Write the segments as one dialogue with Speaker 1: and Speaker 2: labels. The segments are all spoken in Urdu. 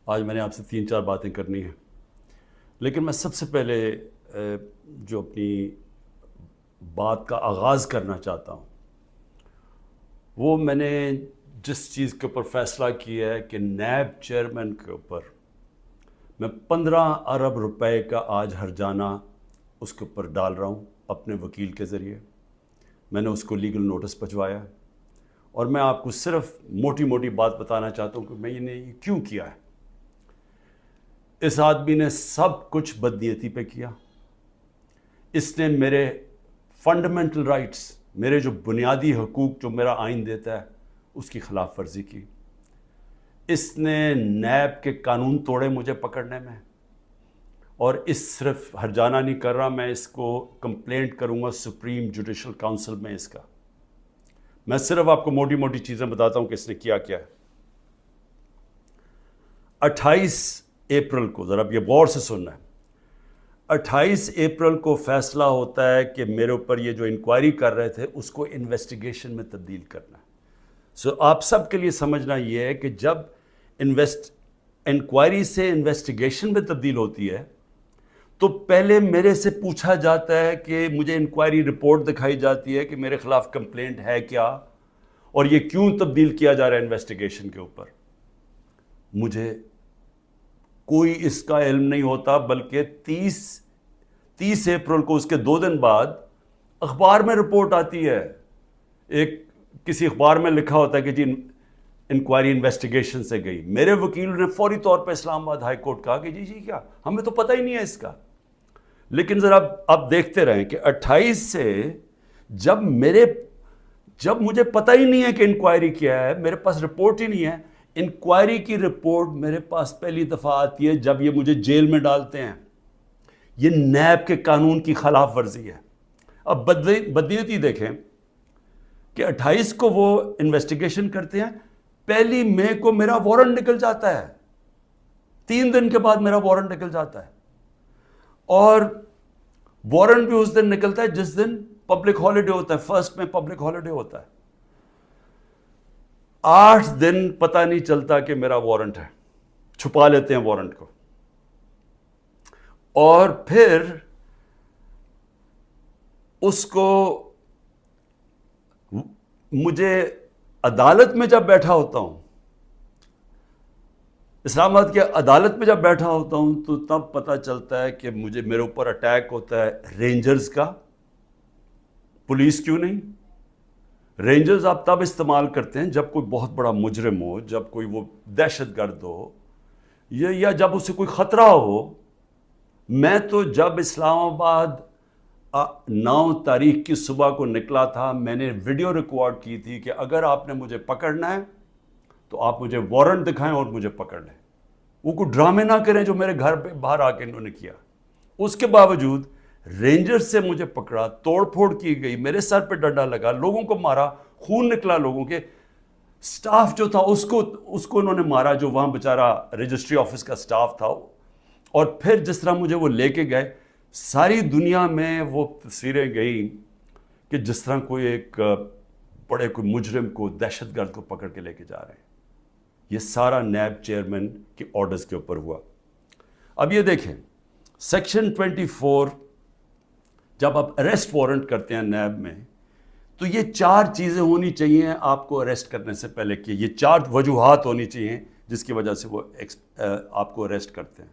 Speaker 1: آج میں نے آپ سے 3-4 باتیں کرنی ہیں، لیکن میں سب سے پہلے جو اپنی بات کا آغاز کرنا چاہتا ہوں وہ میں نے جس چیز کے اوپر فیصلہ کیا ہے کہ نیب چیئرمین کے اوپر میں 15 ارب روپے کا آج ہرجانہ اس کے اوپر ڈال رہا ہوں اپنے وکیل کے ذریعے۔ میں نے اس کو لیگل نوٹس بھجوایا اور میں آپ کو صرف موٹی موٹی بات بتانا چاہتا ہوں کہ میں نے یہ کیوں کیا ہے۔ اس آدمی نے سب کچھ بدنیتی پہ کیا، اس نے میرے فنڈامنٹل رائٹس، میرے جو بنیادی حقوق جو میرا آئین دیتا ہے اس کی خلاف ورزی کی، اس نے نیب کے قانون توڑے مجھے پکڑنے میں، اور اس صرف ہرجانہ نہیں کر رہا، میں اس کو کمپلینٹ کروں گا سپریم جوڈیشل کاؤنسل میں اس کا۔ میں صرف آپ کو موٹی موٹی چیزیں بتاتا ہوں کہ اس نے کیا کیا ہے۔ 28 اپریل کو، ذرا اب یہ غور سے سننا ہے، 28 اپریل کو فیصلہ ہوتا ہے کہ میرے اوپر یہ جو انکوائری کر رہے تھے اس کو انویسٹیگیشن میں تبدیل کرنا ہے۔ آپ سب کے لیے سمجھنا یہ ہے کہ جب انکوائری سے انویسٹیگیشن میں تبدیل ہوتی ہے تو پہلے میرے سے پوچھا جاتا ہے کہ مجھے انکوائری رپورٹ دکھائی جاتی ہے کہ میرے خلاف کمپلینٹ ہے کیا اور یہ کیوں تبدیل کیا جا رہا ہے انویسٹیگیشن کے اوپر۔ مجھے کوئی اس کا علم نہیں ہوتا، بلکہ 30 اپریل کو اس کے 2 دن بعد اخبار میں رپورٹ آتی ہے، کسی اخبار میں لکھا ہوتا ہے کہ جی انکوائری انویسٹیگیشن سے گئی۔ میرے وکیل نے فوری طور پہ اسلام آباد ہائی کورٹ کہا کہ جی کیا، ہمیں تو پتہ ہی نہیں ہے اس کا۔ لیکن ذرا آپ دیکھتے رہیں کہ 28 سے جب مجھے پتہ ہی نہیں ہے کہ انکوائری کیا ہے، میرے پاس رپورٹ ہی نہیں ہے، انکوائری کی رپورٹ میرے پاس پہلی دفعہ آتی ہے جب یہ مجھے جیل میں ڈالتے ہیں۔ یہ نیب کے قانون کی خلاف ورزی ہے۔ اب بدنیتی دیکھیں کہ 28 کو وہ انویسٹیگیشن کرتے ہیں، 1 مئی کو میرا وارنٹ نکل جاتا ہے، 3 دن کے بعد میرا وارنٹ نکل جاتا ہے، اور وارنٹ بھی اس دن نکلتا ہے جس دن پبلک ہالیڈے ہوتا ہے، 1 میں پبلک ہالیڈے ہوتا ہے۔ 8 دن پتہ نہیں چلتا کہ میرا وارنٹ ہے، چھپا لیتے ہیں وارنٹ کو، اور پھر اس کو مجھے عدالت میں جب بیٹھا ہوتا ہوں، اسلام آباد کی عدالت میں جب بیٹھا ہوتا ہوں تو تب پتہ چلتا ہے کہ میرے اوپر اٹیک ہوتا ہے رینجرز کا۔ پولیس کیوں نہیں؟ رینجرز آپ تب استعمال کرتے ہیں جب کوئی بہت بڑا مجرم ہو، جب کوئی وہ دہشت گرد ہو، یا جب اسے کوئی خطرہ ہو۔ میں تو جب اسلام آباد 9 تاریخ کی صبح کو نکلا تھا، میں نے ویڈیو ریکارڈ کی تھی کہ اگر آپ نے مجھے پکڑنا ہے تو آپ مجھے وارنٹ دکھائیں اور مجھے پکڑ لیں۔ وہ کوئی ڈرامے نہ کریں جو میرے گھر پہ باہر آ کے انہوں نے کیا۔ اس کے باوجود رینجر سے مجھے پکڑا، توڑ پھوڑ کی گئی، میرے سر پہ ڈنڈا لگا، لوگوں کو مارا، خون نکلا لوگوں کے۔ سٹاف جو تھا اس کو انہوں نے مارا، جو وہاں بیچارہ رجسٹری آفس کا سٹاف تھا۔ اور پھر جس طرح مجھے وہ لے کے گئے، ساری دنیا میں وہ تصویریں گئیں کہ جس طرح کوئی کوئی مجرم کو، دہشت گرد کو پکڑ کے لے کے جا رہے ہیں۔ یہ سارا نیب چیئرمین کے آرڈرز کے اوپر ہوا۔ اب یہ دیکھیں، سیکشن 24 جب آپ اریسٹ وارنٹ کرتے ہیں نیب میں تو یہ 4 چیزیں ہونی چاہیے آپ کو اریسٹ کرنے سے پہلے، کہ یہ 4 وجوہات ہونی چاہیے جس کی وجہ سے وہ آپ کو اریسٹ کرتے ہیں۔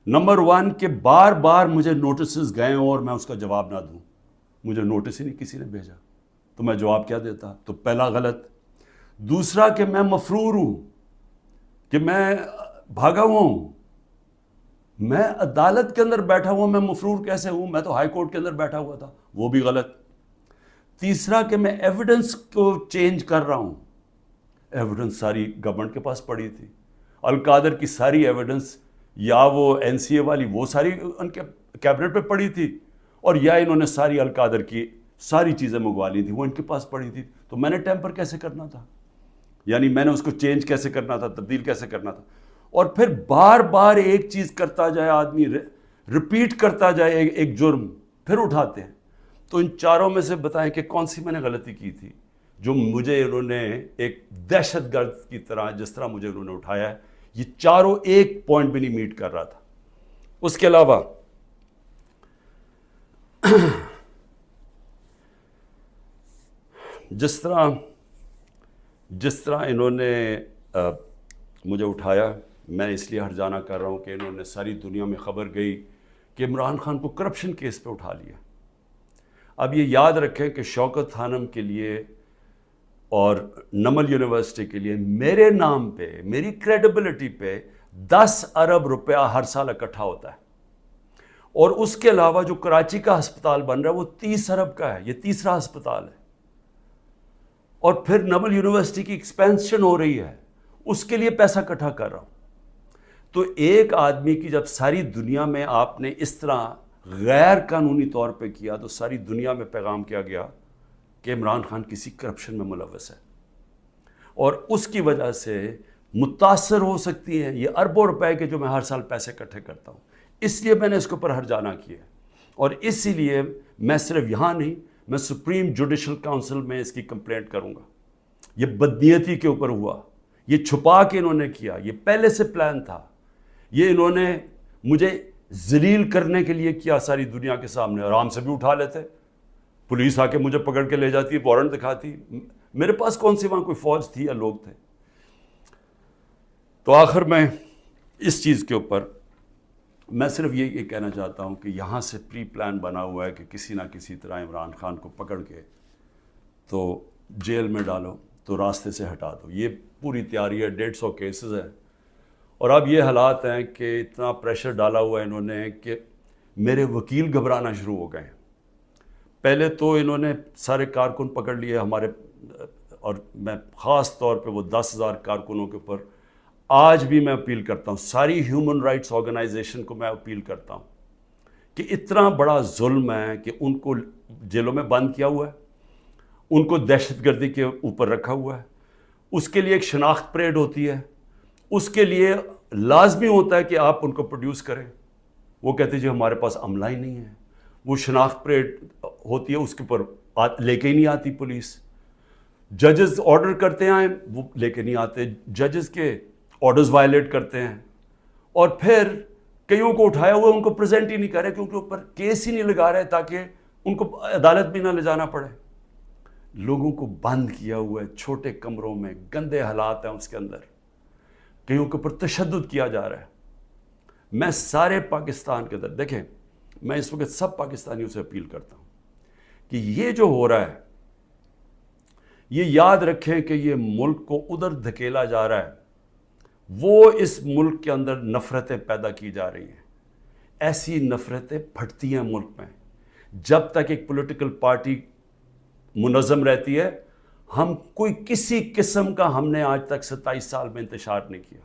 Speaker 1: نمبر 1 کہ بار بار مجھے نوٹسز گئے اور میں اس کا جواب نہ دوں۔ مجھے نوٹس ہی نہیں کسی نے بھیجا تو میں جواب کیا دیتا؟ تو پہلا غلط۔ دوسرا کہ میں مفرور ہوں، کہ میں بھاگا ہوا ہوں۔ میں عدالت کے اندر بیٹھا ہوا، میں مفرور کیسے ہوں؟ میں تو ہائی کورٹ کے اندر بیٹھا ہوا تھا، وہ بھی غلط۔ تیسرا کہ میں ایویڈنس کو چینج کر رہا ہوں۔ ایویڈنس ساری گورنمنٹ کے پاس پڑی تھی، القادر کی ساری ایویڈنس، یا وہ این سی اے والی، وہ ساری ان کے کیبنٹ پہ پڑی تھی، اور یا انہوں نے ساری القادر کی ساری چیزیں منگوا لی تھی، وہ ان کے پاس پڑی تھی۔ تو میں نے ٹیمپر کیسے کرنا تھا؟ یعنی میں نے اس کو چینج کیسے کرنا تھا، تبدیل کیسے کرنا تھا؟ اور پھر بار بار ایک چیز کرتا جائے آدمی، ریپیٹ کرتا جائے ایک جرم، پھر اٹھاتے ہیں۔ تو ان 4 میں سے بتائیں کہ کون سی میں نے غلطی کی تھی جو مجھے انہوں نے ایک دہشت گرد کی طرح، جس طرح مجھے انہوں نے اٹھایا ہے، یہ چاروں ایک پوائنٹ بھی نہیں میٹ کر رہا تھا. اس کے علاوہ جس طرح انہوں نے مجھے اٹھایا، میں اس لیے ہرجانہ کر رہا ہوں کہ انہوں نے ساری دنیا میں خبر گئی کہ عمران خان کو کرپشن کیس پہ اٹھا لیا. اب یہ یاد رکھیں کہ شوکت خانم کے لیے اور نمل یونیورسٹی کے لیے میرے نام پہ، میری کریڈیبلٹی پہ 10 ارب روپیہ ہر سال اکٹھا ہوتا ہے، اور اس کے علاوہ جو کراچی کا ہسپتال بن رہا ہے وہ 30 ارب کا ہے. یہ تیسرا ہسپتال ہے. اور پھر نمل یونیورسٹی کی ایکسپینشن ہو رہی ہے، اس کے لیے پیسہ اکٹھا کر رہا ہوں. تو ایک آدمی کی جب ساری دنیا میں آپ نے اس طرح غیر قانونی طور پہ کیا تو ساری دنیا میں پیغام کیا گیا کہ عمران خان کسی کرپشن میں ملوث ہے، اور اس کی وجہ سے متاثر ہو سکتی ہیں یہ اربوں روپے کے جو میں ہر سال پیسے اکٹھے کرتا ہوں. اس لیے میں نے اس کے اوپر ہرجانہ کیا، اور اسی لیے میں صرف یہاں نہیں، میں سپریم جوڈیشل کاؤنسل میں اس کی کمپلینٹ کروں گا. یہ بدنیتی کے اوپر ہوا، یہ چھپا کے انہوں نے کیا، یہ پہلے سے پلان تھا. یہ انہوں نے مجھے ذلیل کرنے کے لیے کیا ساری دنیا کے سامنے. آرام سے بھی اٹھا لیتے، پولیس آ کے مجھے پکڑ کے لے جاتی، وارنٹ دکھاتی. میرے پاس کون سی وہاں کوئی فوج تھی یا لوگ تھے؟ تو آخر میں اس چیز کے اوپر میں صرف یہ کہنا چاہتا ہوں کہ یہاں سے پری پلان بنا ہوا ہے کہ کسی نہ کسی طرح عمران خان کو پکڑ کے تو جیل میں ڈالو، تو راستے سے ہٹا دو. یہ پوری تیاری ہے. 150 کیسز ہیں، اور اب یہ حالات ہیں کہ اتنا پریشر ڈالا ہوا ہے انہوں نے کہ میرے وکیل گھبرانا شروع ہو گئے ہیں. پہلے تو انہوں نے سارے کارکن پکڑ لیے ہمارے، اور میں خاص طور پہ وہ 10,000 کارکنوں کے اوپر آج بھی میں اپیل کرتا ہوں، ساری ہیومن رائٹس آرگنائزیشن کو میں اپیل کرتا ہوں کہ اتنا بڑا ظلم ہے کہ ان کو جیلوں میں بند کیا ہوا ہے، ان کو دہشت گردی کے اوپر رکھا ہوا ہے. اس کے لیے ایک شناخت پریڈ ہوتی ہے، اس کے لیے لازمی ہوتا ہے کہ آپ ان کو پروڈیوس کریں. وہ کہتے جی ہمارے پاس عملہ ہی نہیں ہے. وہ شناخت پریڈ ہوتی ہے، اس کے اوپر لے کے ہی نہیں آتی پولیس. ججز آرڈر کرتے ہیں وہ لے کے نہیں آتے، ججز کے آرڈرز وائلیٹ کرتے ہیں، اور پھر کئیوں کو اٹھایا ہوا ان کو پریزنٹ ہی نہیں کر رہے کیونکہ اوپر کیس ہی نہیں لگا رہے تاکہ ان کو عدالت بھی نہ لے جانا پڑے. لوگوں کو بند کیا ہوا ہے چھوٹے کمروں میں، گندے حالات ہیں اس کے اندر، کئیوں کے اوپر تشدد کیا جا رہا ہے. میں سارے پاکستان کے اندر، دیکھیں میں اس وقت سب پاکستانیوں سے اپیل کرتا ہوں کہ یہ جو ہو رہا ہے یہ یاد رکھیں کہ یہ ملک کو ادھر دھکیلا جا رہا ہے. وہ اس ملک کے اندر نفرتیں پیدا کی جا رہی ہیں. ایسی نفرتیں پھٹتی ہیں ملک میں جب تک ایک پولیٹیکل پارٹی منظم رہتی ہے. ہم کوئی کسی قسم کا ہم نے آج تک 27 سال میں انتشار نہیں کیا.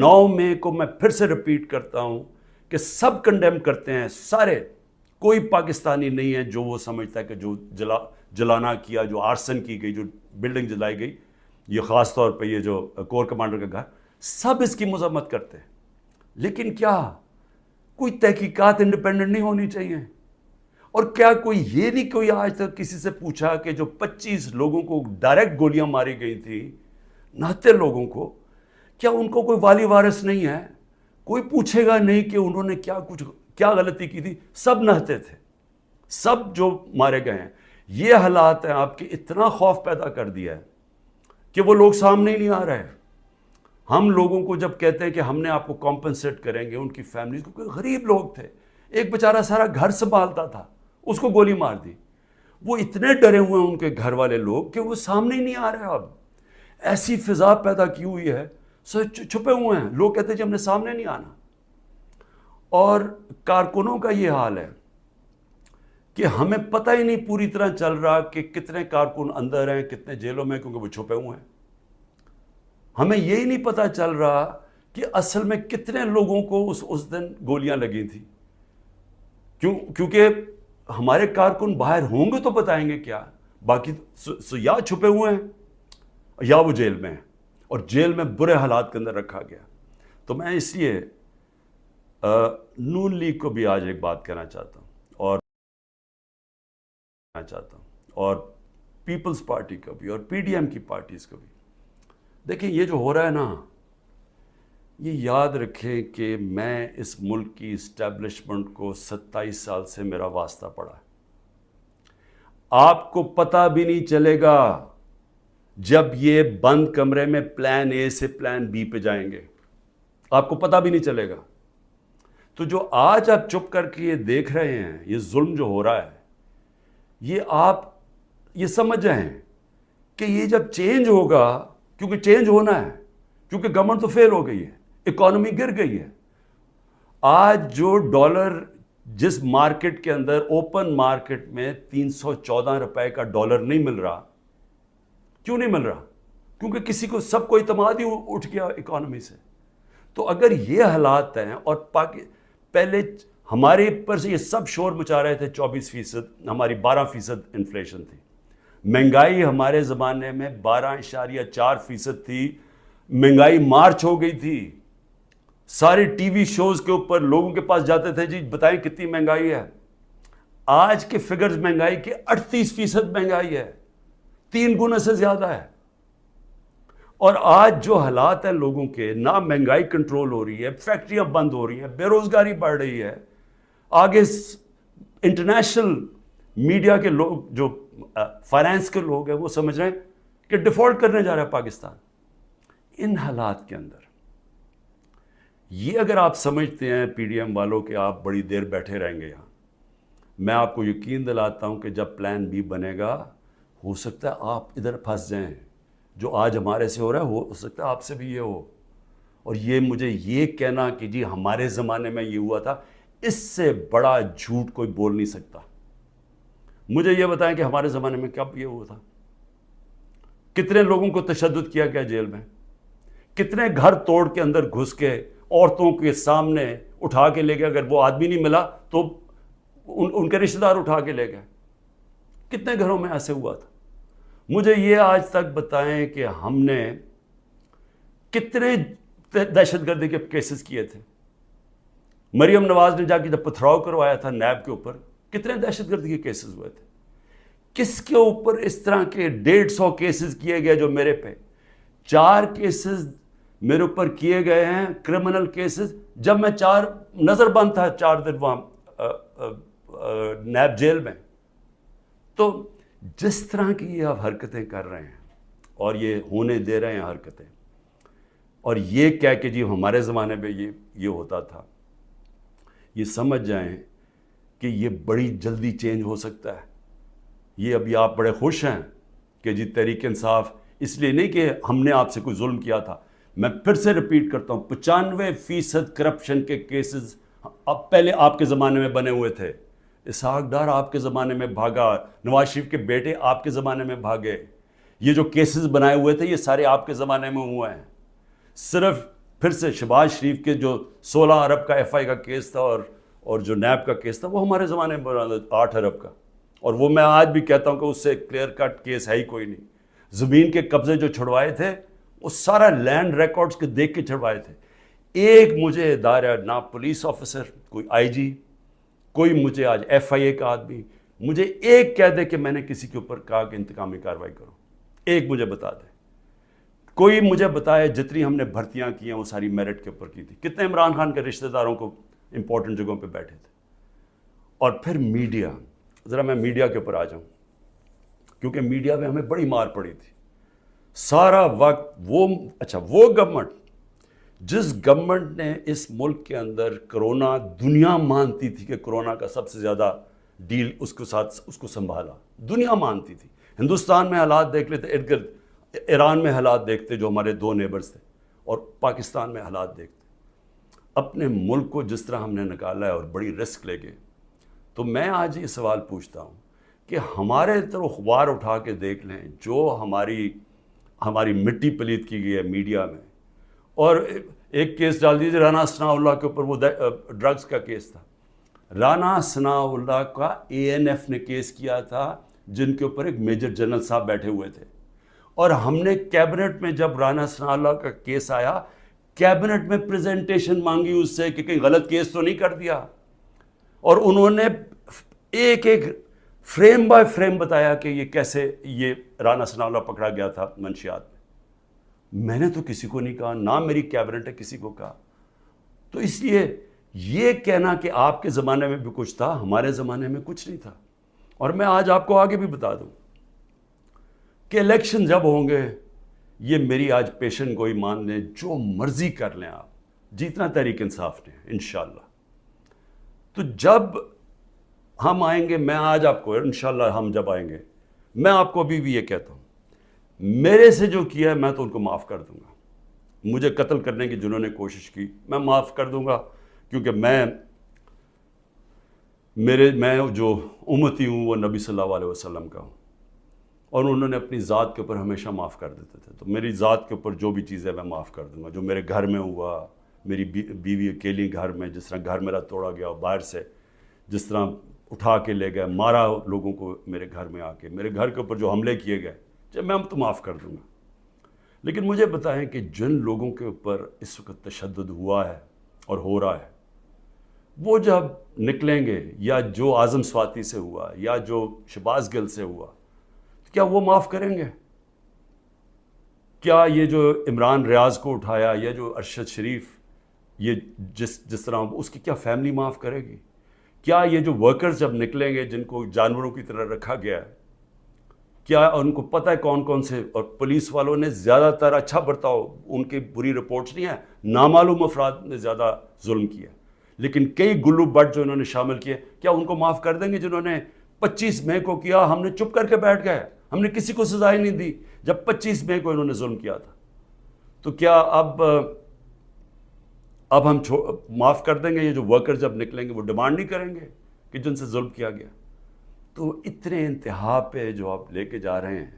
Speaker 1: 9 مئی کو میں پھر سے رپیٹ کرتا ہوں کہ سب کنڈیم کرتے ہیں سارے. کوئی پاکستانی نہیں ہے جو وہ سمجھتا ہے کہ جو جلانا کیا، جو آرسن کی گئی، جو بلڈنگ جلائی گئی، یہ خاص طور پہ یہ جو کور کمانڈر کا گھر، سب اس کی مذمت کرتے ہیں. لیکن کیا کوئی تحقیقات انڈیپینڈنٹ نہیں ہونی چاہیے؟ اور کیا کوئی یہ نہیں کوئی آج تک کسی سے پوچھا کہ جو 25 لوگوں کو ڈائریکٹ گولیاں ماری گئی تھیں، نہتے لوگوں کو، کیا ان کو کوئی والی وارث نہیں ہے؟ کوئی پوچھے گا نہیں کہ انہوں نے کیا غلطی کی تھی. سب نہتے تھے، سب جو مارے گئے ہیں. یہ حالات ہیں آپ کے اتنا خوف پیدا کر دیا ہے کہ وہ لوگ سامنے ہی نہیں آ رہے. ہم لوگوں کو جب کہتے ہیں کہ ہم نے آپ کو کمپنسیٹ کریں گے، ان کی فیملیز کو، کوئی غریب لوگ تھے، ایک بیچارہ سارا گھر سنبھالتا تھا، اس کو گولی مار دی. وہ اتنے ڈرے ہوئے ہیں ان کے گھر والے لوگ کہ وہ سامنے ہی نہیں آ رہے. اب ایسی فضا پیدا کی ہوئی ہے، چھپے ہوئے ہیں لوگ، کہتے ہیں جی ہم نے سامنے نہیں آنا. اور کارکنوں کا یہ حال ہے کہ ہمیں پتہ ہی نہیں پوری طرح چل رہا کہ کتنے کارکن اندر ہیں، کتنے جیلوں میں، کیونکہ وہ چھپے ہوئے ہیں. ہمیں یہی نہیں پتہ چل رہا کہ اصل میں کتنے لوگوں کو اس دن گولیاں لگی تھیں. کیونکہ ہمارے کارکن باہر ہوں گے تو بتائیں گے کیا. باقی یا چھپے ہوئے ہیں یا وہ جیل میں ہیں، اور جیل میں برے حالات کے اندر رکھا گیا. تو میں اس لیے نون لیگ کو بھی آج ایک بات کہنا چاہتا ہوں، اور پیپلز پارٹی کو بھی، اور پی ڈی ایم کی پارٹیز کو بھی. دیکھیں یہ جو ہو رہا ہے نا، یہ یاد رکھیں کہ میں اس ملک کی اسٹیبلشمنٹ کو 27 سال سے میرا واسطہ پڑا ہے. آپ کو پتہ بھی نہیں چلے گا جب یہ بند کمرے میں پلان اے سے پلان بی پہ جائیں گے، آپ کو پتہ بھی نہیں چلے گا. تو جو آج آپ چپ کر کے یہ دیکھ رہے ہیں، یہ ظلم جو ہو رہا ہے، یہ آپ یہ سمجھ جائیں کہ یہ جب چینج ہوگا، کیونکہ چینج ہونا ہے، کیونکہ گورنمنٹ تو فیل ہو گئی ہے، اکانومی گر گئی ہے. آج جو ڈالر جس مارکیٹ کے اندر اوپن مارکیٹ میں 314 روپے کا ڈالر نہیں مل رہا، کیوں نہیں مل رہا؟ کیونکہ کسی کو سب کو اعتماد ہی اٹھ گیا اکانومی سے. تو اگر یہ حالات ہیں اور پہلے ہمارے پر سے یہ سب شور مچا رہے تھے 24%، ہماری 12% انفلیشن تھی. مہنگائی ہمارے زمانے میں 12.4% تھی. مہنگائی مارچ ہو گئی تھی. سارے ٹی وی شوز کے اوپر لوگوں کے پاس جاتے تھے، جی بتائیں کتنی مہنگائی ہے. آج کے فگرز مہنگائی کے 38% مہنگائی ہے، 3 گنا سے زیادہ ہے. اور آج جو حالات ہیں لوگوں کے، نہ مہنگائی کنٹرول ہو رہی ہے، فیکٹریاں بند ہو رہی ہیں، بے روزگاری بڑھ رہی ہے. آگے انٹرنیشنل میڈیا کے لوگ، جو فائنانس کے لوگ ہیں، وہ سمجھ رہے ہیں کہ ڈیفالٹ کرنے جا رہا ہے پاکستان. ان حالات کے اندر یہ اگر آپ سمجھتے ہیں پی ڈی ایم والوں کہ آپ بڑی دیر بیٹھے رہیں گے یہاں، میں آپ کو یقین دلاتا ہوں کہ جب پلان بی بنے گا، ہو سکتا ہے آپ ادھر پھنس جائیں. جو آج ہمارے سے ہو رہا ہے ہو سکتا ہے آپ سے بھی یہ ہو. اور یہ مجھے یہ کہنا کہ جی ہمارے زمانے میں یہ ہوا تھا، اس سے بڑا جھوٹ کوئی بول نہیں سکتا. مجھے یہ بتائیں کہ ہمارے زمانے میں کب یہ ہوا تھا؟ کتنے لوگوں کو تشدد کیا گیا جیل میں؟ کتنے گھر توڑ کے اندر گھس کے عورتوں کے سامنے اٹھا کے لے گئے؟ اگر وہ آدمی نہیں ملا تو ان کے رشتہ دار اٹھا کے لے گئے. کتنے گھروں میں ایسے ہوا تھا؟ مجھے یہ آج تک بتائیں کہ ہم نے کتنے دہشت گردی کے کیسز کیے تھے. مریم نواز نے جا کے جب پتھراؤ کروایا تھا نیب کے اوپر، کتنے دہشت گردی کے کیسز ہوئے تھے. کس کے اوپر اس طرح کے 150 کیسز کیے گئے جو میرے پہ 4 کیسز میرے اوپر کیے گئے ہیں، کرمنل کیسز، جب میں نظر بند تھا 4 دن وہاں نیب جیل میں. تو جس طرح کی یہ آپ حرکتیں کر رہے ہیں اور یہ ہونے دے رہے ہیں حرکتیں، اور یہ کہہ کہ جی ہمارے زمانے میں یہ ہوتا تھا، یہ سمجھ جائیں کہ یہ بڑی جلدی چینج ہو سکتا ہے. یہ ابھی آپ بڑے خوش ہیں کہ جی تحریک انصاف، اس لیے نہیں کہ ہم نے آپ سے کوئی ظلم کیا تھا. میں پھر سے ریپیٹ کرتا ہوں، 95% کرپشن کے کیسز اب پہلے آپ کے زمانے میں بنے ہوئے تھے. اسحاق ڈار آپ کے زمانے میں بھاگا، نواز شریف کے بیٹے آپ کے زمانے میں بھاگے. یہ جو کیسز بنائے ہوئے تھے یہ سارے آپ کے زمانے میں ہوئے ہیں. صرف پھر سے شہباز شریف کے جو 16 ارب کا ایف آئی کا کیس تھا اور جو نیب کا کیس تھا، وہ ہمارے زمانے میں بنا 8 ارب کا. اور وہ میں آج بھی کہتا ہوں کہ اس سے کلیئر کٹ کیس ہے ہی کوئی نہیں. زمین کے قبضے جو چھڑوائے تھے وہ سارا لینڈ ریکارڈز کے دیکھ کے چھڑوائے تھے. ایک مجھے ادارہ، نہ پولیس آفیسر، کوئی آئی جی، کوئی مجھے آج ایف آئی اے کا آدمی مجھے ایک کہہ دے کہ میں نے کسی کے اوپر کہا کہ انتقامی کارروائی کرو، ایک مجھے بتا دے. کوئی مجھے بتائے جتنی ہم نے بھرتیاں کی ہیں وہ ساری میرٹ کے اوپر کی تھی. کتنے عمران خان کے رشتہ داروں کو امپورٹنٹ جگہوں پہ بیٹھے تھے. اور پھر میڈیا، ذرا میں میڈیا کے اوپر آ جاؤں، کیونکہ میڈیا میں ہمیں بڑی مار پڑی تھی سارا وقت. وہ گورنمنٹ، جس گورنمنٹ نے اس ملک کے اندر کرونا، دنیا مانتی تھی کہ کرونا کا سب سے زیادہ ڈیل اس کے ساتھ اس کو سنبھالا، دنیا مانتی تھی. ہندوستان میں حالات دیکھ لیتے، ارد گرد ایران میں حالات دیکھتے جو ہمارے 2 نیبرز تھے، اور پاکستان میں حالات دیکھتے. اپنے ملک کو جس طرح ہم نے نکالا ہے اور بڑی رسک لے گئے. تو میں آج یہ سوال پوچھتا ہوں کہ ہمارے طرف اخبار اٹھا کے دیکھ لیں، جو ہماری مٹی پلیت کی گئی ہے میڈیا میں. اور ایک کیس ڈال دیجیے رانا ثناء اللہ کے اوپر، وہ ڈرگز کا کیس تھا. رانا ثناء اللہ کا اے این ایف نے کیس کیا تھا، جن کے اوپر ایک میجر جنرل صاحب بیٹھے ہوئے تھے. اور ہم نے کیبنٹ میں جب رانا ثناء اللہ کا کیس آیا، کیبنٹ میں پریزنٹیشن مانگی اس سے کہ کہیں غلط کیس تو نہیں کر دیا. اور انہوں نے ایک فریم بائی فریم بتایا کہ یہ کیسے یہ رانا ثناء اللہ پکڑا گیا تھا منشیات میں. میں نے تو کسی کو نہیں کہا، نہ میری کیبنٹ نے کسی کو کہا. تو اس لیے یہ کہنا کہ آپ کے زمانے میں بھی کچھ تھا، ہمارے زمانے میں کچھ نہیں تھا. اور میں آج آپ کو آگے بھی بتا دوں کہ الیکشن جب ہوں گے، یہ میری آج پیشن گوئی مان لیں، جو مرضی کر لیں آپ، جتنا تحریک انصاف نے انشاءاللہ. تو جب ہم آئیں گے، میں آج آپ کو انشاءاللہ ہم جب آئیں گے، میں آپ کو ابھی بھی یہ کہتا ہوں، میرے سے جو کیا ہے میں تو ان کو معاف کر دوں گا. مجھے قتل کرنے کی جنہوں نے کوشش کی میں معاف کر دوں گا، کیونکہ میں جو امتی ہوں وہ نبی صلی اللہ علیہ وسلم کا ہوں، اور انہوں نے اپنی ذات کے اوپر ہمیشہ معاف کر دیتے تھے. تو میری ذات کے اوپر جو بھی چیزیں میں معاف کر دوں گا. جو میرے گھر میں ہوا، میری بیوی اکیلی گھر میں، جس طرح گھر میرا توڑا گیا باہر سے، جس طرح اٹھا کے لے گئے، مارا لوگوں کو میرے گھر میں آ کے، میرے گھر کے اوپر جو حملے کیے گئے، جب میں تو معاف کر دوں گا. لیکن مجھے بتائیں کہ جن لوگوں کے اوپر اس وقت تشدد ہوا ہے اور ہو رہا ہے، وہ جب نکلیں گے، یا جو اعظم سواتی سے ہوا، یا جو شہباز گل سے ہوا، کیا وہ معاف کریں گے؟ کیا یہ جو عمران ریاض کو اٹھایا، یا جو ارشد شریف، یہ جس طرح اس کی کیا فیملی معاف کرے گی؟ کیا یہ جو ورکرز جب نکلیں گے جن کو جانوروں کی طرح رکھا گیا ہے، کیا ان کو پتہ ہے کون کون سے؟ اور پولیس والوں نے زیادہ تر اچھا برتاؤ، ان کی بری رپورٹس نہیں ہیں، نامعلوم افراد نے زیادہ ظلم کیا، لیکن کئی گلو بٹ جو انہوں نے شامل کیے، کیا ان کو معاف کر دیں گے؟ جنہوں نے 25 مئی کو کیا، ہم نے چپ کر کے بیٹھ گئے، ہم نے کسی کو سزا ہی نہیں دی جب 25 مئی کو انہوں نے ظلم کیا تھا. تو کیا اب ہم معاف کر دیں گے؟ یہ جو ورکر جب نکلیں گے وہ ڈیمانڈ نہیں کریں گے کہ جن سے ظلم کیا گیا؟ تو اتنے انتہا پہ جو آپ لے کے جا رہے ہیں،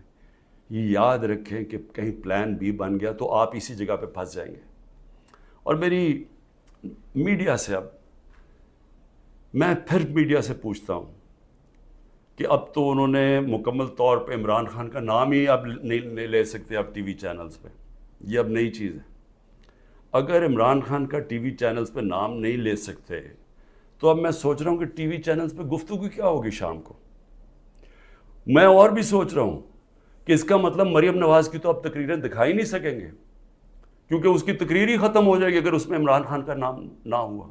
Speaker 1: یہ یاد رکھیں کہ کہیں پلان بی بن گیا تو آپ اسی جگہ پہ پھنس جائیں گے. اور میری میڈیا سے، اب میں پھر میڈیا سے پوچھتا ہوں کہ اب تو انہوں نے مکمل طور پہ عمران خان کا نام ہی اب نہیں لے سکتے اب ٹی وی چینلز پہ، یہ اب نئی چیز ہے. اگر عمران خان کا ٹی وی چینلز پہ نام نہیں لے سکتے تو اب میں سوچ رہا ہوں کہ ٹی وی چینلز پہ گفتگو کیا ہوگی شام کو. میں اور بھی سوچ رہا ہوں کہ اس کا مطلب مریم نواز کی تو اب تقریریں دکھائی نہیں سکیں گے، کیونکہ اس کی تقریر ہی ختم ہو جائے گی اگر اس میں عمران خان کا نام نہ ہوا.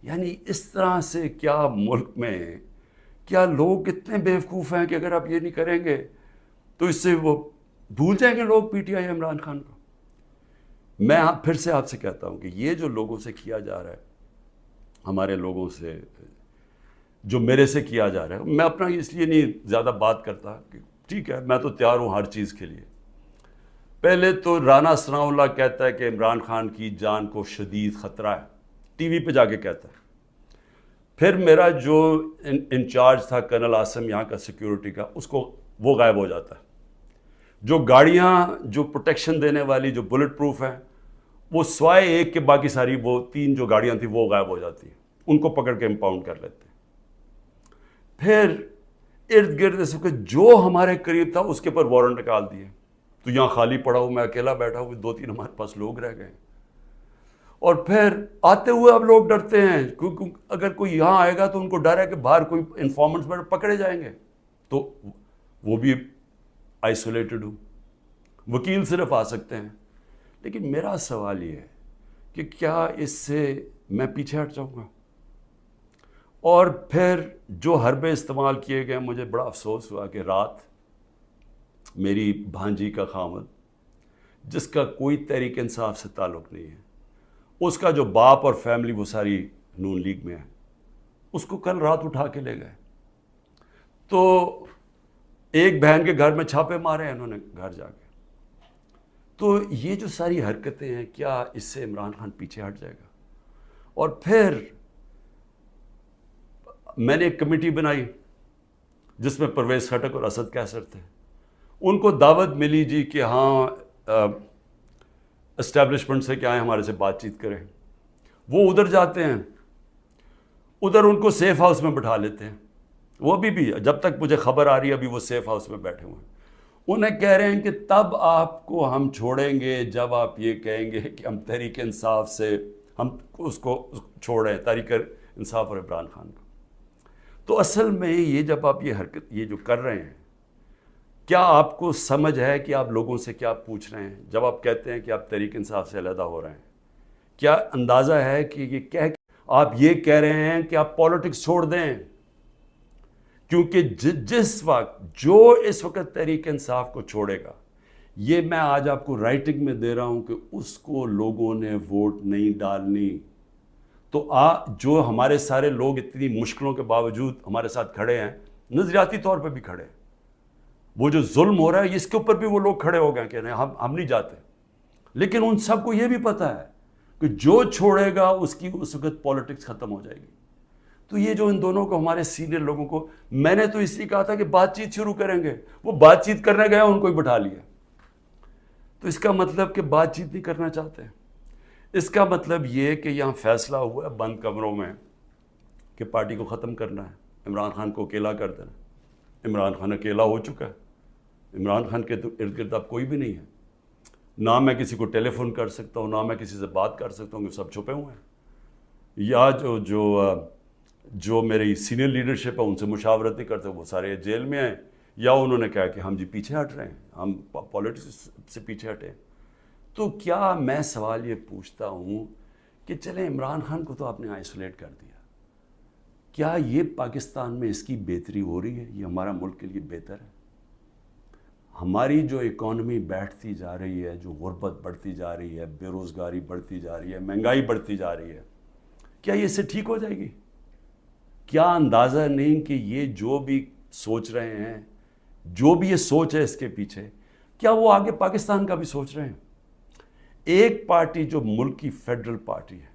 Speaker 1: یعنی اس طرح سے کیا ملک میں کیا لوگ اتنے بیوقوف ہیں کہ اگر آپ یہ نہیں کریں گے تو اس سے وہ بھول جائیں گے لوگ P T I Imran Khan کو. میں پھر سے آپ سے کہتا ہوں کہ یہ جو لوگوں سے کیا جا رہا ہے، ہمارے لوگوں سے جو میرے سے کیا جا رہا ہے، میں اپنا اس لیے نہیں زیادہ بات کرتا کہ ٹھیک ہے میں تو تیار ہوں ہر چیز کے لیے. پہلے تو رانا ثناء اللہ کہتا ہے کہ عمران خان کی جان کو شدید خطرہ ہے، ٹی وی پہ جا کے کہتا ہے. پھر میرا جو انچارج تھا کرنل عاصم یہاں کا سیکیورٹی کا، اس کو وہ غائب ہو جاتا ہے. جو گاڑیاں جو پروٹیکشن دینے والی جو بلٹ پروف ہیں، وہ سوائے ایک کے باقی ساری وہ 3 جو گاڑیاں تھیں وہ غائب ہو جاتی ہیں، ان کو پکڑ کے امپاؤنڈ کر لیتے ہیں. پھر ارد گرد اس وقت جو ہمارے قریب تھا اس کے پر وارنٹ نکال دیے، تو یہاں خالی پڑا ہوں، میں اکیلا بیٹھا ہوں، 2-3 ہمارے پاس لوگ رہ گئے. اور پھر آتے ہوئے اب لوگ ڈرتے ہیں کیونکہ اگر کوئی یہاں آئے گا تو ان کو ڈر ہے کہ باہر کوئی انفارمنٹس پکڑے جائیں گے، تو وہ بھی آئسولیٹڈ ہوں، وکیل صرف آ سکتے ہیں. لیکن میرا سوال یہ ہے کہ کیا اس سے میں پیچھے ہٹ جاؤں گا؟ اور پھر جو حربے استعمال کیے گئے، مجھے بڑا افسوس ہوا کہ رات میری بھانجی کا خامد، جس کا کوئی تحریک انصاف سے تعلق نہیں ہے، اس کا جو باپ اور فیملی وہ ساری نون لیگ میں ہے، اس کو کل رات اٹھا کے لے گئے. تو ایک بہن کے گھر میں چھاپے مارے ہیں انہوں نے گھر جا کے. تو یہ جو ساری حرکتیں ہیں، کیا اس سے عمران خان پیچھے ہٹ جائے گا؟ اور پھر میں نے ایک کمیٹی بنائی جس میں پرویز خٹک اور اسد کیسر تھے. ان کو دعوت ملی جی کہ ہاں اسٹیبلشمنٹ سے کیا ہے ہمارے سے بات چیت کریں. وہ ادھر جاتے ہیں، ادھر ان کو سیف ہاؤس میں بٹھا لیتے ہیں. وہ بھی جب تک مجھے خبر آ رہی ہے ابھی وہ سیف ہاؤس میں بیٹھے ہوئے ہیں. انہیں کہہ رہے ہیں کہ تب آپ کو ہم چھوڑیں گے جب آپ یہ کہیں گے کہ ہم تحریک انصاف سے ہم اس کو چھوڑیں، تحریک انصاف اور عمران خان کو. تو اصل میں یہ جب آپ یہ حرکت یہ جو کر رہے ہیں، کیا آپ کو سمجھ ہے کہ آپ لوگوں سے کیا پوچھ رہے ہیں جب آپ کہتے ہیں کہ آپ تحریک انصاف سے علیحدہ ہو رہے ہیں؟ کیا اندازہ ہے کہ یہ آپ یہ کہہ رہے ہیں کہ آپ پالیٹکس چھوڑ دیں؟ کیونکہ جس وقت جو اس وقت تحریک انصاف کو چھوڑے گا، یہ میں آج آپ کو رائٹنگ میں دے رہا ہوں کہ اس کو لوگوں نے ووٹ نہیں ڈالنی. تو جو ہمارے سارے لوگ اتنی مشکلوں کے باوجود ہمارے ساتھ کھڑے ہیں، نظریاتی طور پہ بھی کھڑے ہیں، وہ جو ظلم ہو رہا ہے اس کے اوپر بھی وہ لوگ کھڑے ہو گئے کہ ہم نہیں جاتے. لیکن ان سب کو یہ بھی پتہ ہے کہ جو چھوڑے گا اس کی اس وقت پالیٹکس ختم ہو جائے گی. تو یہ جو ان دونوں کو، ہمارے سینئر لوگوں کو، میں نے تو اس لیے کہا تھا کہ بات چیت شروع کریں گے، وہ بات چیت کرنے گیا ان کو ہی بٹھا لیا. تو اس کا مطلب کہ بات چیت نہیں کرنا چاہتے. اس کا مطلب یہ کہ یہاں فیصلہ ہوا ہے بند کمروں میں کہ پارٹی کو ختم کرنا ہے، عمران خان کو اکیلا کر دینا. عمران خان اکیلا ہو چکا ہے، عمران خان کے تو ارد گرد اب کوئی بھی نہیں ہے. نہ میں کسی کو ٹیلی فون کر سکتا ہوں، نہ میں کسی سے بات کر سکتا ہوں، کہ سب چھپے ہوئے ہیں. یا جو میری سینئر لیڈرشپ ہے ان سے مشاورت نہیں کرتے، وہ سارے جیل میں ہیں، یا انہوں نے کہا کہ ہم جی پیچھے ہٹ رہے ہیں، ہم پالیٹکس سے پیچھے ہٹے. تو کیا میں سوال یہ پوچھتا ہوں کہ چلیں عمران خان کو تو آپ نے آئسولیٹ کر دیا، کیا یہ پاکستان میں اس کی بہتری ہو رہی ہے؟ یہ ہمارا ملک کے لیے بہتر ہے؟ ہماری جو اکانومی بیٹھتی جا رہی ہے، جو غربت بڑھتی جا رہی ہے، بے روزگاری بڑھتی جا رہی ہے، مہنگائی بڑھتی جا رہی ہے، کیا یہ اس سے ٹھیک ہو جائے گی؟ کیا اندازہ نہیں کہ یہ جو بھی سوچ رہے ہیں، جو بھی یہ سوچ ہے اس کے پیچھے، کیا وہ آگے پاکستان کا بھی سوچ رہے ہیں؟ ایک پارٹی جو ملک کی فیڈرل پارٹی ہے،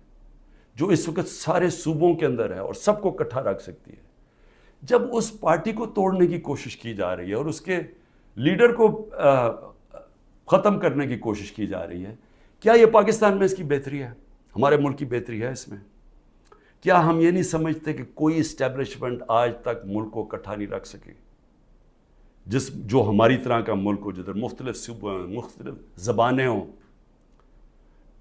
Speaker 1: جو اس وقت سارے صوبوں کے اندر ہے اور سب کو اکٹھا رکھ سکتی ہے، جب اس پارٹی کو توڑنے کی کوشش کی جا رہی ہے اور اس کے لیڈر کو ختم کرنے کی کوشش کی جا رہی ہے، کیا یہ پاکستان میں اس کی بہتری ہے؟ ہمارے ملک کی بہتری ہے اس میں؟ کیا ہم یہ نہیں سمجھتے کہ کوئی اسٹیبلشمنٹ آج تک ملک کو اکٹھا نہیں رکھ سکی؟ جو ہماری طرح کا ملک ہو، جدھر مختلف صوبے ہوں، مختلف زبانیں ہوں،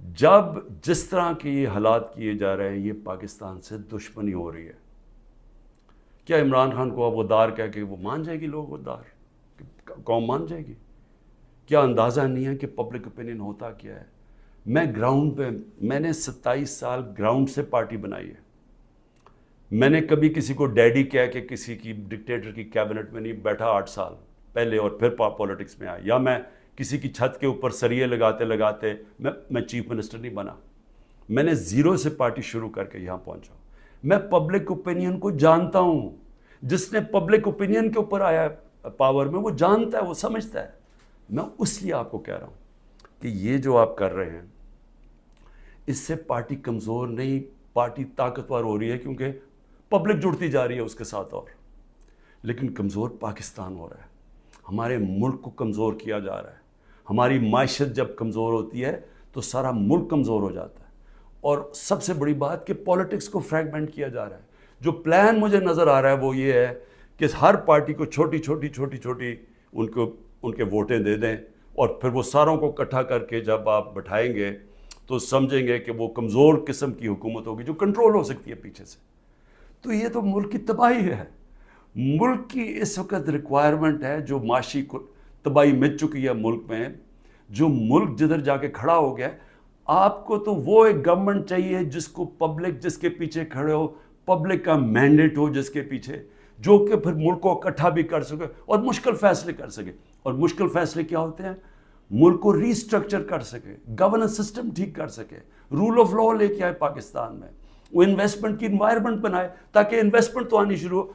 Speaker 1: جب جس طرح کے یہ حالات کیے جا رہے ہیں، یہ پاکستان سے دشمنی ہو رہی ہے. کیا عمران خان کو اب غدار کہہ کے وہ مان جائے گی؟ لوگ غدار قوم مان جائے گی؟ کیا اندازہ نہیں ہے کہ پبلک اوپینین ہوتا کیا ہے؟ میں گراؤنڈ پہ، میں نے 27 سال گراؤنڈ سے پارٹی بنائی ہے. میں نے کبھی کسی کو ڈیڈی کہہ کے کسی کی ڈکٹیٹر کی کیبنٹ میں نہیں بیٹھا 8 سال پہلے اور پھر پالیٹکس میں آیا. یا میں کسی کی چھت کے اوپر سریے لگاتے لگاتے میں چیف منسٹر نہیں بنا. میں نے زیرو سے پارٹی شروع کر کے یہاں پہنچا. میں پبلک اوپینین کو جانتا ہوں. جس نے پبلک اوپینین کے اوپر آیا پاور میں، وہ جانتا ہے، وہ سمجھتا ہے. میں اس لیے آپ کو کہہ رہا ہوں کہ یہ جو آپ کر رہے ہیں، اس سے پارٹی کمزور نہیں، پارٹی طاقتور ہو رہی ہے، کیونکہ پبلک جڑتی جا رہی ہے اس کے ساتھ. اور لیکن کمزور پاکستان ہو رہا ہے، ہمارے ملک کو کمزور کیا جا رہا ہے. ہماری معیشت جب کمزور ہوتی ہے تو سارا ملک کمزور ہو جاتا ہے. اور سب سے بڑی بات کہ پالیٹکس کو فریگمنٹ کیا جا رہا ہے. جو پلان مجھے نظر آ رہا ہے وہ یہ ہے کہ ہر پارٹی کو چھوٹی چھوٹی ان کے ووٹیں دے دیں، اور پھر وہ ساروں کو اکٹھا کر کے جب آپ بٹھائیں گے تو سمجھیں گے کہ وہ کمزور قسم کی حکومت ہوگی جو کنٹرول ہو سکتی ہے پیچھے سے. تو یہ تو ملک کی تباہی ہے. ملک کی اس وقت ریکوائرمنٹ ہے، جو معاشی تباہی مچ چکی ہے ملک میں، جو ملک جدھر جا کے کھڑا ہو گیا. آپ کو تو وہ ایک گورنمنٹ چاہیے جس کو پبلک، جس کے پیچھے کھڑے ہو، پبلک کا مینڈیٹ ہو جس کے پیچھے، جو کہ پھر ملک کو اکٹھا بھی کر سکے اور مشکل فیصلے کر سکے. اور مشکل فیصلے کیا ہوتے ہیں؟ ملک کو ری اسٹرکچر کر سکے، گورننس سسٹم ٹھیک کر سکے، رول آف لا لے کے آئے پاکستان میں، وہ انویسٹمنٹ کی انوائرمنٹ بنائے تاکہ انویسٹمنٹ تو آنی شروع ہو.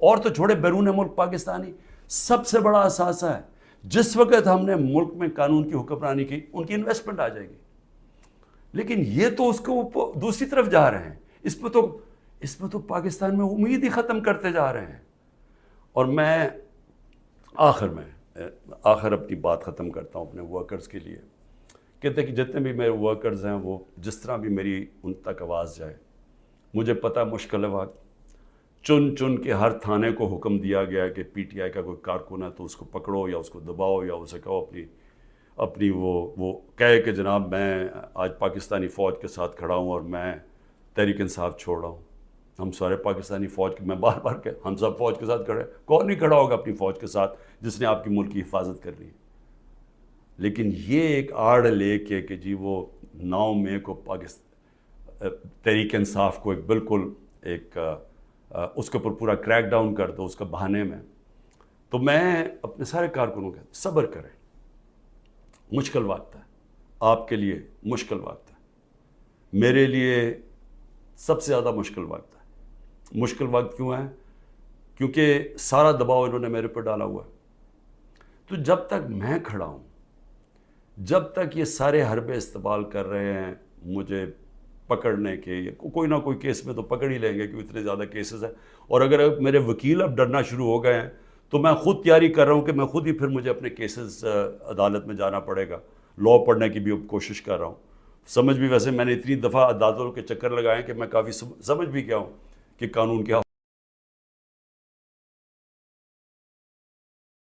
Speaker 1: اور تو چھوڑے بیرون ملک پاکستانی سب سے بڑا اثاثہ ہے. جس وقت ہم نے ملک میں قانون کی حکمرانی کی، ان کی انویسٹمنٹ آ جائے گی. لیکن یہ تو اس کو دوسری طرف جا رہے ہیں. اس میں تو پاکستان میں امید ہی ختم کرتے جا رہے ہیں. اور میں آخر اپنی بات ختم کرتا ہوں اپنے ورکرز کے لیے. کہتے ہیں کہ جتنے بھی میرے ورکرز ہیں، وہ جس طرح بھی میری ان تک آواز جائے. مجھے پتہ مشکل ہے وقت، چن کے ہر تھانے کو حکم دیا گیا کہ پی ٹی آئی کا کوئی کارکن ہے تو اس کو پکڑو یا اس کو دباؤ یا اسے کہو اپنی وہ کہے کہ جناب میں آج پاکستانی فوج کے ساتھ کھڑا ہوں اور میں تحریک انصاف چھوڑ رہا ہوں. ہم سارے پاکستانی فوج کے، میں بار بار کہ ہم سب فوج کے ساتھ کھڑے، کون نہیں کھڑا ہوگا اپنی فوج کے ساتھ جس نے آپ کی ملک کی حفاظت کرنی ہے. لیکن یہ ایک آڑ لے کے کہ جی وہ 9 مئی کو تحریک انصاف کو ایک بالکل ایک اس کے اوپر پورا کریک ڈاؤن کر دو اس کا بہانے میں. تو میں اپنے سارے کارکنوں کے صبر کریں, مشکل وقت ہے, آپ کے لیے مشکل وقت ہے, میرے لیے سب سے زیادہ مشکل وقت ہے. مشکل وقت کیوں ہے؟ کیونکہ سارا دباؤ انہوں نے میرے پر ڈالا ہوا ہے. تو جب تک میں کھڑا ہوں, جب تک یہ سارے حربے استعمال کر رہے ہیں مجھے پکڑنے کے, کوئی نہ کوئی کیس میں تو پکڑ ہی لیں گے کیونکہ اتنے زیادہ کیسز ہیں, اور اگر میرے وکیل اب ڈرنا شروع ہو گئے ہیں تو میں خود تیاری کر رہا ہوں کہ میں خود ہی پھر مجھے اپنے کیسز عدالت میں جانا پڑے گا. لاء پڑھنے کی بھی اب کوشش کر رہا ہوں. سمجھ بھی ویسے میں نے اتنی دفعہ عدالتوں کے چکر لگائے ہیں کہ میں کافی سمجھ بھی گیا ہوں کہ قانون کیا